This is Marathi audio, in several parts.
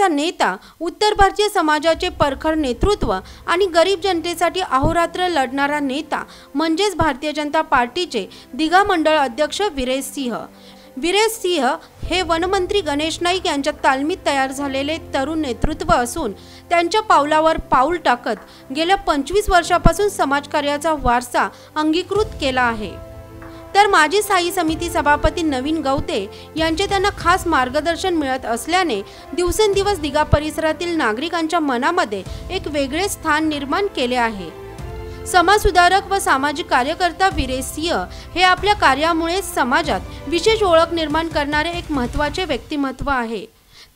ताकदीचा नेता, उत्तर भारतीय समाजाचे परखड नेतृत्व आणि गरीब जनतेसाठी अहोरात्र लढणारा नेता म्हणजेच भारतीय जनता पार्टीचे दिघा मंडळ अध्यक्ष वीरेश सिंह। वीरेश सिंह हे वनमंत्री गणेश नाईक यांच्या तालमीत तयार झालेले तरुण नेतृत्व असून त्यांच्या पावलावर पाऊल टाकत गेल्या 25 वर्षापासून समाजकार्याचा वारसा अंगीकृत केला आहे। तर माजी स्थायी समिती सभापती नवीन गवते यांचे त्यांना खास मार्गदर्शन मिळत असल्याने दिवसेंदिवस दिघा परिसरातील नागरिकांच्या मनामध्ये एक वेगळे स्थान निर्माण केले आहे। समाजसुधारक व सामाजिक कार्यकर्ता वीरेश सिंह हे आपल्या कार्यामुळे समाजात विशेष ओळख निर्माण करणारे एक महत्त्वाचे व्यक्तिमत्व आहे।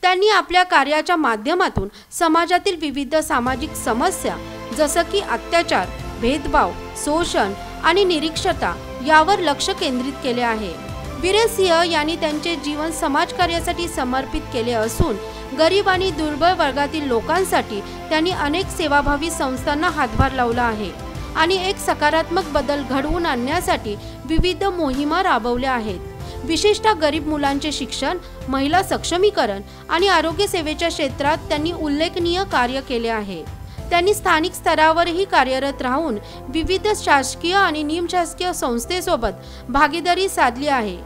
त्यांनी आपल्या कार्याच्या माध्यमातून समाजातील विविध सामाजिक समस्या जसं की अत्याचार, भेदभाव, शोषण आणि निरीक्षता यावर लक्ष केंद्रित केले आहे। वीरेश सिंह यांनी त्यांचे जीवन समाजकार्यासाठी समर्पित केले असून गरीब आणि दुर्बळ वर्गातील लोकांसाठी त्यांनी अनेक सेवाभावी संस्थांना हातभार लावला आहे आणि एक सकारात्मक बदल घडवून आणण्यासाठी विविध मोहिमा राबवल्या आहेत। विशेषतः गरीब मुलांचे शिक्षण, महिला सक्षमीकरण आणि आरोग्य सेवेच्या क्षेत्रात त्यांनी उल्लेखनीय कार्य केले आहे। त्यांनी स्थानिक स्तरावरही कार्यरत राहून विविध शासकीय आणि निमशासकीय संस्थेसोबत भागीदारी साधली आहे,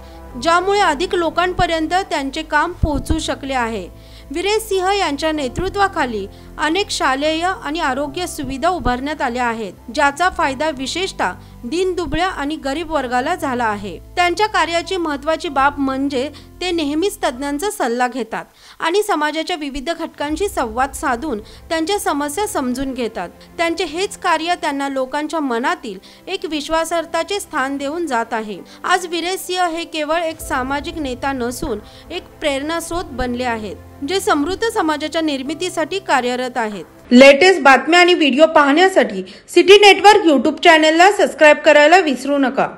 ज्यामुळे अधिक लोकांपर्यंत त्यांचे काम पोहोचू शकले आहे। वीरेश सिंह यांच्या नेतृत्वाखाली अनेक शालेय आणि आरोग्य सुविधा उभारण्यात आल्या आहेत, ज्याचा फायदा विशेषतः दीनदुबळ्या आणि गरीब वर्गाला झाला आहे। त्यांच्या कार्याची महत्त्वाची बाब म्हणजे ते नेहमीच तज्ञांचा सल्ला घेतात आणि समाजाच्या विविध घटकांशी संवाद साधून त्यांच्या समस्या समजून घेतात। त्यांचे हेच कार्य त्यांना लोकांच्या मनातील एक विश्वासार्हतेचे स्थान देऊन जात आहे। आज वीरेश सिंह हे केवळ एक सामाजिक नेता नसून एक प्रेरणास्रोत बनले आहेत, जे समृद्ध समाजाच्या निर्मितीसाठी कार्यरत आहेत। लेटेस्ट बातम्या आणि व्हिडिओ पाहण्यासाठी सिटी नेटवर्क YouTube चॅनलला सबस्क्राइब करायला विसरू नका।